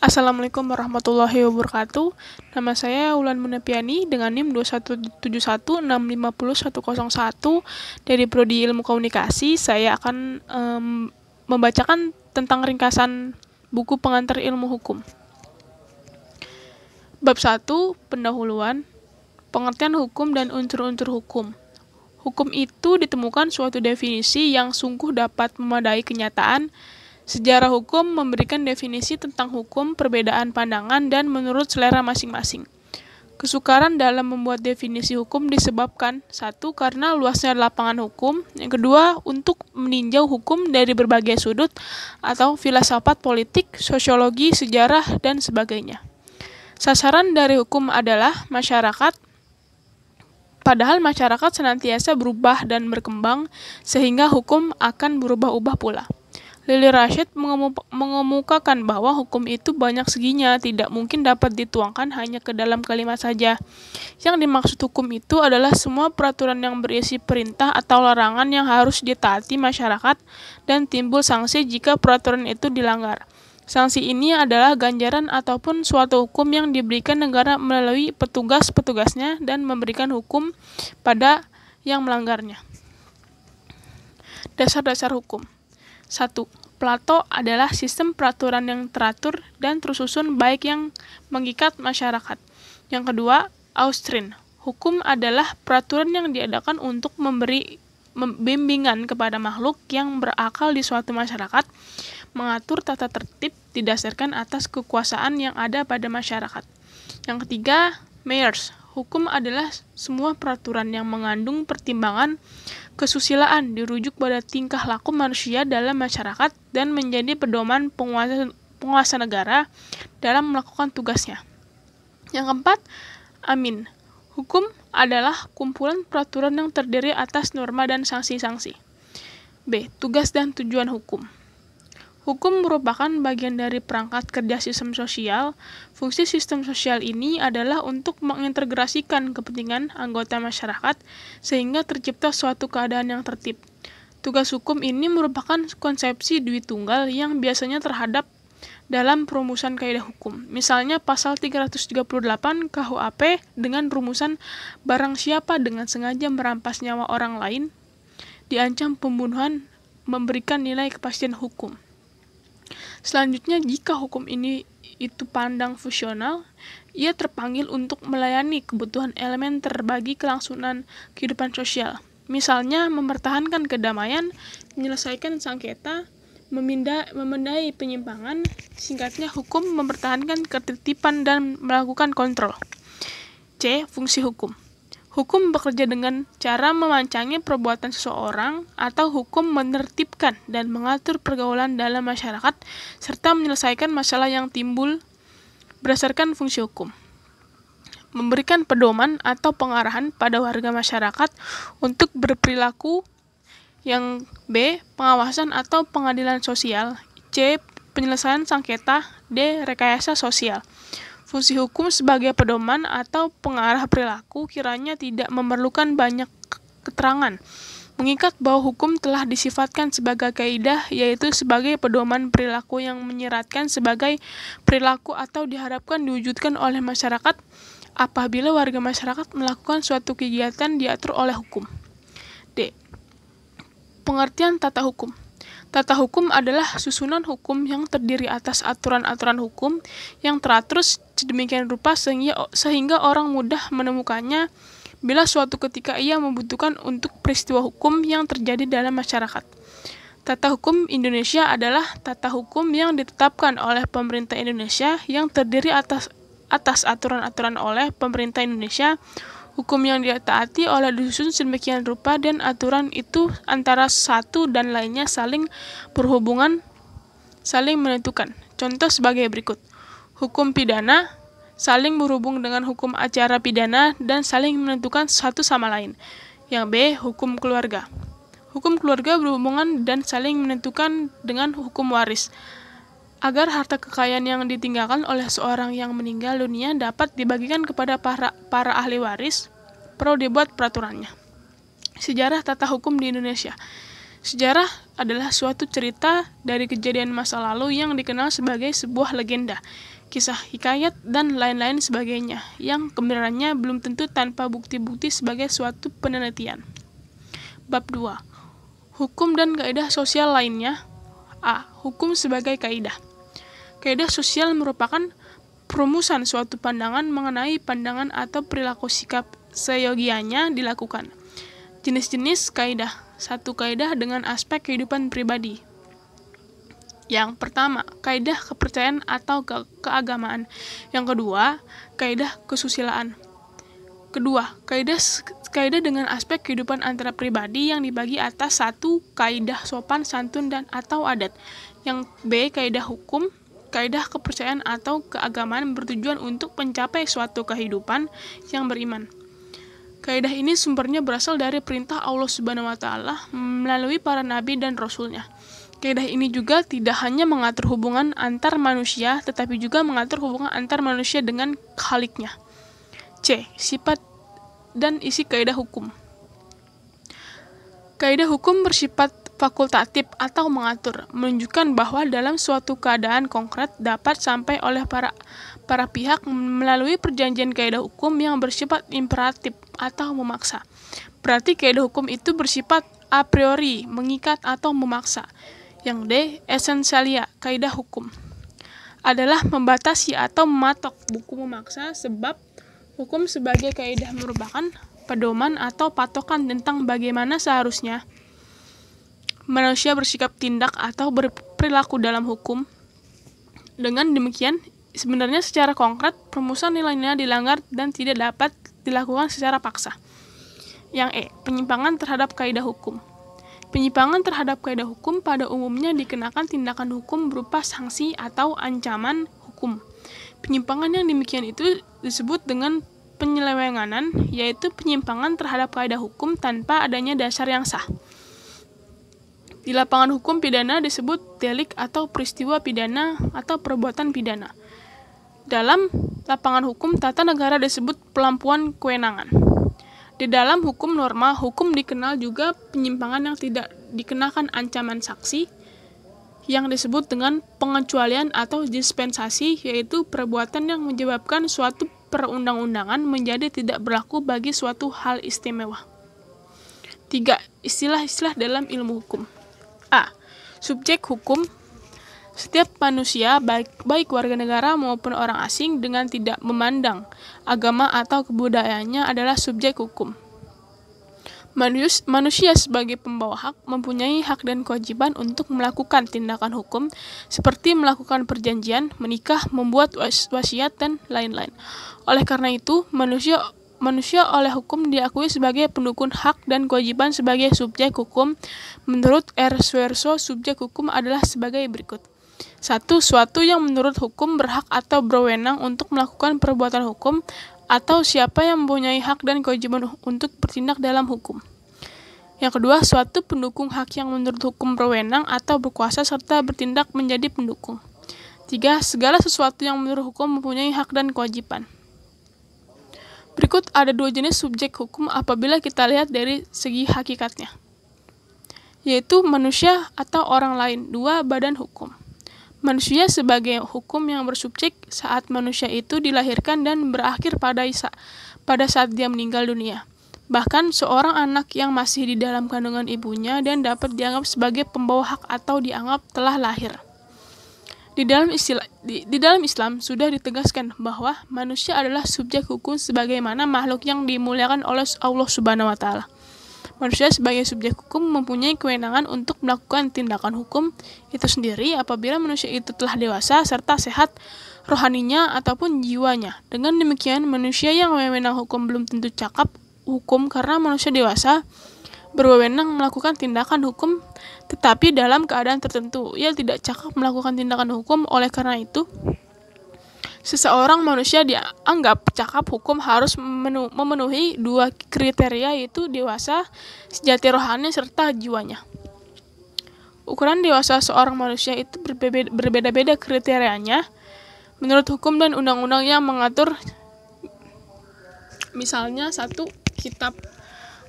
Assalamualaikum warahmatullahi wabarakatuh. Nama saya Wulan Munapiani dengan NIM 2171650101 dari Prodi Ilmu Komunikasi. Saya akan membacakan tentang ringkasan buku pengantar ilmu hukum. Bab 1, pendahuluan, pengertian hukum dan unsur-unsur hukum. Hukum itu ditemukan suatu definisi yang sungguh dapat memadai kenyataan. Sejarah hukum memberikan definisi tentang hukum, perbedaan pandangan, dan menurut selera masing-masing. Kesukaran dalam membuat definisi hukum disebabkan, satu, karena luasnya lapangan hukum, yang kedua, untuk meninjau hukum dari berbagai sudut atau filsafat politik, sosiologi, sejarah, dan sebagainya. Sasaran dari hukum adalah masyarakat, padahal masyarakat senantiasa berubah dan berkembang, sehingga hukum akan berubah-ubah pula. Lili Rashid mengemukakan bahwa hukum itu banyak seginya, tidak mungkin dapat dituangkan hanya ke dalam kalimat saja. Yang dimaksud hukum itu adalah semua peraturan yang berisi perintah atau larangan yang harus ditaati masyarakat dan timbul sanksi jika peraturan itu dilanggar. Sanksi ini adalah ganjaran ataupun suatu hukum yang diberikan negara melalui petugas-petugasnya dan memberikan hukum pada yang melanggarnya. Dasar-dasar hukum. 1. Plato adalah sistem peraturan yang teratur dan tersusun baik yang mengikat masyarakat. Yang kedua, Austrin. Hukum adalah peraturan yang diadakan untuk memberi bimbingan kepada makhluk yang berakal di suatu masyarakat, mengatur tata tertib didasarkan atas kekuasaan yang ada pada masyarakat. Yang ketiga, Mayors. Hukum adalah semua peraturan yang mengandung pertimbangan kesusilaan dirujuk pada tingkah laku manusia dalam masyarakat dan menjadi pedoman penguasa negara dalam melakukan tugasnya. Yang keempat, Amin. Hukum adalah kumpulan peraturan yang terdiri atas norma dan sanksi-sanksi. B. Tugas dan tujuan hukum. Hukum merupakan bagian dari perangkat kerja sistem sosial. Fungsi sistem sosial ini adalah untuk mengintegrasikan kepentingan anggota masyarakat sehingga tercipta suatu keadaan yang tertib. Tugas hukum ini merupakan konsepsi dui tunggal yang biasanya terhadap dalam perumusan kaidah hukum. Misalnya pasal 338 KUHP dengan rumusan barang siapa dengan sengaja merampas nyawa orang lain diancam pembunuhan memberikan nilai kepastian hukum. Selanjutnya, jika hukum ini itu pandang fungsional, ia terpanggil untuk melayani kebutuhan elemen terbagi kelangsungan kehidupan sosial. Misalnya, mempertahankan kedamaian, menyelesaikan sengketa, memendai penyimpangan, singkatnya hukum mempertahankan ketertiban dan melakukan kontrol. C. Fungsi hukum. Hukum bekerja dengan cara memancangi perbuatan seseorang atau hukum menertibkan dan mengatur pergaulan dalam masyarakat serta menyelesaikan masalah yang timbul berdasarkan fungsi hukum. Memberikan pedoman atau pengarahan pada warga masyarakat untuk berperilaku. Yang B. Pengawasan atau pengadilan sosial. C. Penyelesaian sengketa. D. Rekayasa sosial. Fungsi hukum sebagai pedoman atau pengarah perilaku kiranya tidak memerlukan banyak keterangan, mengikat bahwa hukum telah disifatkan sebagai kaidah, yaitu sebagai pedoman perilaku yang menyeratkan sebagai perilaku atau diharapkan diwujudkan oleh masyarakat apabila warga masyarakat melakukan suatu kegiatan diatur oleh hukum. D. Pengertian tata hukum. Tata hukum adalah susunan hukum yang terdiri atas aturan-aturan hukum yang teratur sedemikian rupa sehingga orang mudah menemukannya bila suatu ketika ia membutuhkan untuk peristiwa hukum yang terjadi dalam masyarakat. Tata hukum Indonesia adalah tata hukum yang ditetapkan oleh pemerintah Indonesia yang terdiri atas aturan-aturan oleh pemerintah Indonesia, hukum yang ditaati oleh disusun sedemikian rupa dan aturan itu antara satu dan lainnya saling berhubungan, saling menentukan. Contoh sebagai berikut. Hukum pidana saling berhubung dengan hukum acara pidana dan saling menentukan satu sama lain. Yang B. Hukum keluarga. Hukum keluarga berhubungan dan saling menentukan dengan hukum waris. Agar harta kekayaan yang ditinggalkan oleh seorang yang meninggal dunia dapat dibagikan kepada para ahli waris, perlu dibuat peraturannya. Sejarah tata hukum di Indonesia. Sejarah adalah suatu cerita dari kejadian masa lalu yang dikenal sebagai sebuah legenda, kisah hikayat, dan lain-lain sebagainya, yang kebenarannya belum tentu tanpa bukti-bukti sebagai suatu penelitian. Bab 2. Hukum dan kaidah sosial lainnya. A. Hukum sebagai kaidah. Kaidah sosial merupakan perumusan suatu pandangan mengenai pandangan atau perilaku sikap seyogianya dilakukan. Jenis-jenis kaidah. Satu, kaidah dengan aspek kehidupan pribadi. Yang pertama, kaidah kepercayaan atau keagamaan. Yang kedua, kaidah kesusilaan. Kedua, kaidah dengan aspek kehidupan antara pribadi yang dibagi atas satu, kaidah sopan santun dan atau adat. Yang B, kaidah hukum. Kaidah kepercayaan atau keagamaan bertujuan untuk mencapai suatu kehidupan yang beriman. Kaidah ini sumbernya berasal dari perintah Allah Subhanahu wa Ta'ala melalui para nabi dan rasulnya. Kaidah ini juga tidak hanya mengatur hubungan antar manusia, tetapi juga mengatur hubungan antar manusia dengan Khaliknya. C. Sifat dan isi kaidah hukum. Kaidah hukum bersifat fakultatif atau mengatur, menunjukkan bahwa dalam suatu keadaan konkret dapat sampai oleh para pihak melalui perjanjian kaidah hukum yang bersifat imperatif atau memaksa. Berarti kaidah hukum itu bersifat a priori, mengikat atau memaksa. Yang D. Esensialia, kaidah hukum adalah membatasi atau mematok, buku memaksa, sebab hukum sebagai kaidah merupakan pedoman atau patokan tentang bagaimana seharusnya manusia bersikap, tindak, atau berperilaku dalam hukum. Dengan demikian, sebenarnya secara konkret, perumusan nilai-nilai dilanggar dan tidak dapat dilakukan secara paksa. Yang E. Penyimpangan terhadap kaidah hukum. Penyimpangan terhadap kaidah hukum pada umumnya dikenakan tindakan hukum berupa sanksi atau ancaman hukum. Penyimpangan yang demikian itu disebut dengan penyelewenganan, yaitu penyimpangan terhadap kaidah hukum tanpa adanya dasar yang sah. Di lapangan hukum pidana disebut delik atau peristiwa pidana atau perbuatan pidana. Dalam lapangan hukum tata negara disebut pelampuan kewenangan. Di dalam hukum norma, hukum dikenal juga penyimpangan yang tidak dikenakan ancaman saksi, yang disebut dengan pengecualian atau dispensasi, yaitu perbuatan yang menyebabkan suatu perundang-undangan menjadi tidak berlaku bagi suatu hal istimewa. 3. Istilah-istilah dalam ilmu hukum. A. Subjek hukum. Setiap manusia, baik warga negara maupun orang asing, dengan tidak memandang agama atau kebudayaannya adalah subjek hukum. Manusia sebagai pembawa hak mempunyai hak dan kewajiban untuk melakukan tindakan hukum seperti melakukan perjanjian, menikah, membuat wasiat, dan lain-lain. Oleh karena itu, manusia oleh hukum diakui sebagai pendukung hak dan kewajiban sebagai subjek hukum. Menurut R. Swerso, subjek hukum adalah sebagai berikut. 1. Suatu yang menurut hukum berhak atau berwenang untuk melakukan perbuatan hukum, atau siapa yang mempunyai hak dan kewajiban untuk bertindak dalam hukum. Yang kedua, suatu pendukung hak yang menurut hukum berwenang atau berkuasa serta bertindak menjadi pendukung. 3. Segala sesuatu yang menurut hukum mempunyai hak dan kewajiban. Berikut ada 2 jenis subjek hukum apabila kita lihat dari segi hakikatnya, yaitu manusia atau orang lain. 2. Badan hukum. Manusia sebagai hukum yang bersubjek saat manusia itu dilahirkan dan berakhir pada saat dia meninggal dunia. Bahkan seorang anak yang masih di dalam kandungan ibunya dan dapat dianggap sebagai pembawa hak atau dianggap telah lahir. Di dalam Islam sudah ditegaskan bahwa manusia adalah subjek hukum sebagaimana makhluk yang dimuliakan oleh Allah Subhanahu wa Ta'ala. Manusia sebagai subjek hukum mempunyai kewenangan untuk melakukan tindakan hukum itu sendiri apabila manusia itu telah dewasa serta sehat rohaninya ataupun jiwanya. Dengan demikian, manusia yang wewenang hukum belum tentu cakap hukum karena manusia dewasa berwenang melakukan tindakan hukum, tetapi dalam keadaan tertentu ia tidak cakap melakukan tindakan hukum. Oleh karena itu, seseorang manusia dianggap cakap hukum harus memenuhi 2 kriteria, yaitu dewasa, sejati rohani, serta jiwanya. Ukuran dewasa seorang manusia itu berbeda-beda kriterianya menurut hukum dan undang-undang yang mengatur. Misalnya 1. Kitab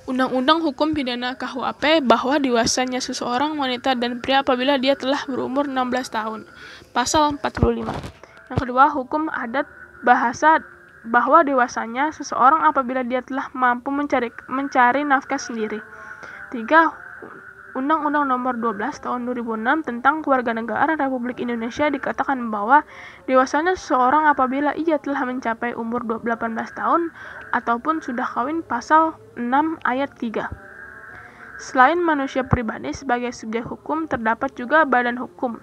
Undang-Undang Hukum Pidana KUHP bahwa dewasanya seseorang wanita dan pria apabila dia telah berumur 16 tahun. Pasal 45. Yang kedua, hukum adat bahasa bahwa dewasanya seseorang apabila dia telah mampu mencari nafkah sendiri. 3. Undang-Undang Nomor 12 Tahun 2006 tentang Kewarganegaraan Republik Indonesia dikatakan bahwa dewasanya seseorang apabila ia telah mencapai umur 18 tahun ataupun sudah kawin. Pasal 6 ayat 3. Selain manusia pribadi sebagai subjek hukum, terdapat juga badan hukum.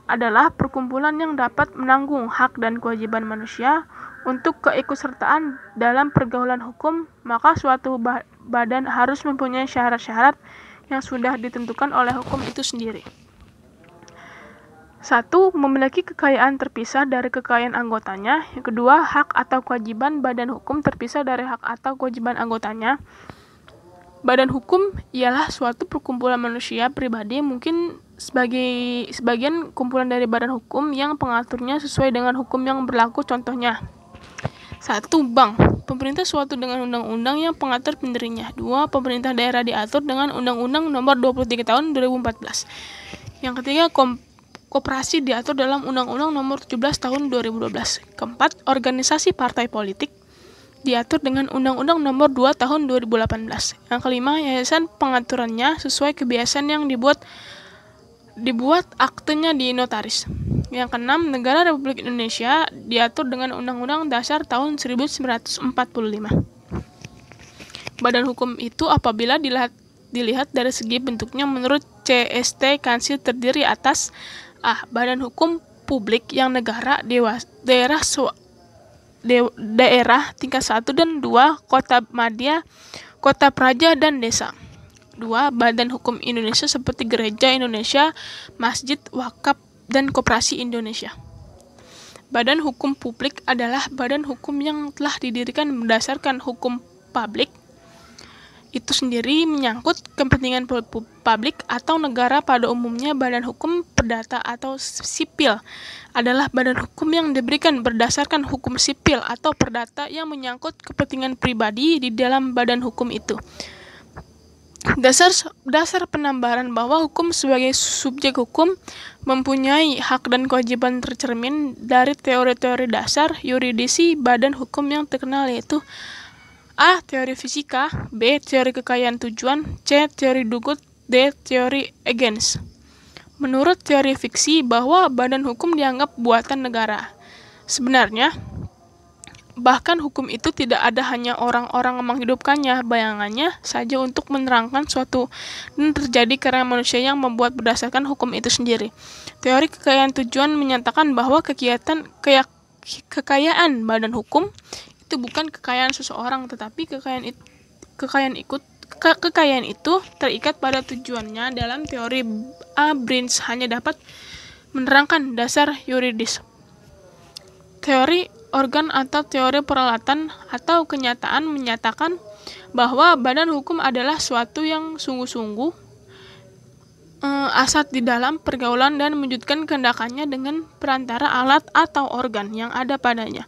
Adalah perkumpulan yang dapat menanggung hak dan kewajiban manusia untuk keikutsertaan dalam pergaulan hukum, maka suatu badan harus mempunyai syarat-syarat yang sudah ditentukan oleh hukum itu sendiri. 1. Memiliki kekayaan terpisah dari kekayaan anggotanya. Yang kedua, hak atau kewajiban badan hukum terpisah dari hak atau kewajiban anggotanya. Badan hukum ialah suatu perkumpulan manusia pribadi, mungkin sebagian kumpulan dari badan hukum yang pengaturnya sesuai dengan hukum yang berlaku. Contohnya, 1. Bank. Pemerintah suatu dengan undang-undang yang pengatur pendirinya. 2. Pemerintah daerah diatur dengan Undang-Undang Nomor 23 Tahun 2014. Yang ketiga, koperasi diatur dalam Undang-Undang Nomor 17 Tahun 2012. Keempat, organisasi partai politik diatur dengan Undang-Undang Nomor 2 Tahun 2018. Yang kelima, yayasan pengaturannya sesuai kebiasaan yang dibuat aktenya di notaris. Yang keenam, negara Republik Indonesia diatur dengan Undang-Undang Dasar tahun 1945. Badan hukum itu apabila dilihat dari segi bentuknya menurut CST Kansil terdiri atas A. Badan hukum publik yang daerah tingkat 1 dan 2, kota madya, kota praja, dan desa. 2. Badan hukum Indonesia seperti Gereja Indonesia, Masjid, Wakaf, dan Koperasi Indonesia. Badan hukum publik adalah badan hukum yang telah didirikan berdasarkan hukum publik. Itu sendiri menyangkut kepentingan publik atau negara pada umumnya. Badan hukum perdata atau sipil adalah badan hukum yang diberikan berdasarkan hukum sipil atau perdata yang menyangkut kepentingan pribadi di dalam badan hukum itu. Dasar penambaran bahwa hukum sebagai subjek hukum mempunyai hak dan kewajiban tercermin dari teori-teori dasar yuridisi badan hukum yang terkenal, yaitu A. Teori fisika, B. Teori kekayaan tujuan, C. Teori Dugut, D. Teori Huygens. Menurut teori fiksi bahwa badan hukum dianggap buatan negara. Sebenarnya, bahkan hukum itu tidak ada hanya orang-orang menghidupkannya, bayangannya saja untuk menerangkan suatu dan terjadi karena manusia yang membuat berdasarkan hukum itu sendiri. Teori kekayaan tujuan menyatakan bahwa kekayaan badan hukum itu bukan kekayaan seseorang, tetapi kekayaan itu terikat pada tujuannya. Dalam teori A. Brins hanya dapat menerangkan dasar yuridis. Teori organ atau teori peralatan atau kenyataan menyatakan bahwa badan hukum adalah suatu yang sungguh-sungguh asat di dalam pergaulan dan mewujudkan kehendakannya dengan perantara alat atau organ yang ada padanya.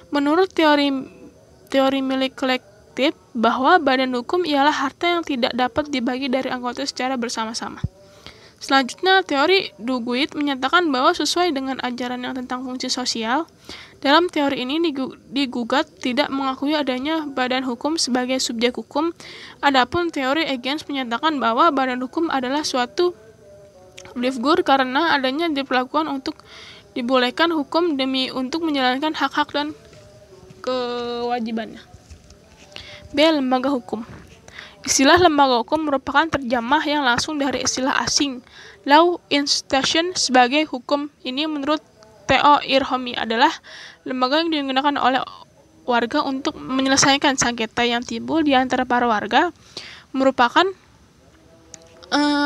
Menurut teori milik kolektif bahwa badan hukum ialah harta yang tidak dapat dibagi dari anggota secara bersama-sama. Selanjutnya, teori Duguid menyatakan bahwa sesuai dengan ajaran yang tentang fungsi sosial, dalam teori ini digugat tidak mengakui adanya badan hukum sebagai subjek hukum. Adapun teori Huygens menyatakan bahwa badan hukum adalah suatu figur karena adanya diperlakukan untuk dibolehkan hukum demi untuk menjalankan hak-hak dan kewajibannya. B. Lembaga hukum. Istilah lembaga hukum merupakan terjemah yang langsung dari istilah asing law institution sebagai hukum. Ini menurut Theo Irhomi adalah lembaga yang digunakan oleh warga untuk menyelesaikan sengketa yang timbul di antara para warga, merupakan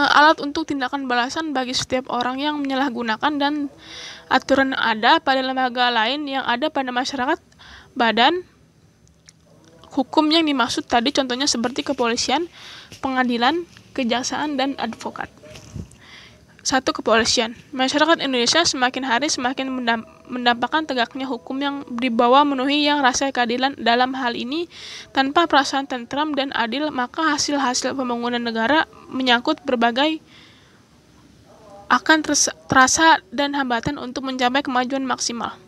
alat untuk tindakan balasan bagi setiap orang yang menyalahgunakan dan aturan yang ada pada lembaga lain yang ada pada masyarakat. Badan hukum yang dimaksud tadi contohnya seperti kepolisian, pengadilan, kejaksaan, dan advokat. Satu, kepolisian. Masyarakat Indonesia semakin hari semakin mendapatkan tegaknya hukum yang dibawa memenuhi yang rasa keadilan. Dalam hal ini, tanpa perasaan tentram dan adil, maka hasil-hasil pembangunan negara menyangkut berbagai akan terasa dan hambatan untuk mencapai kemajuan maksimal.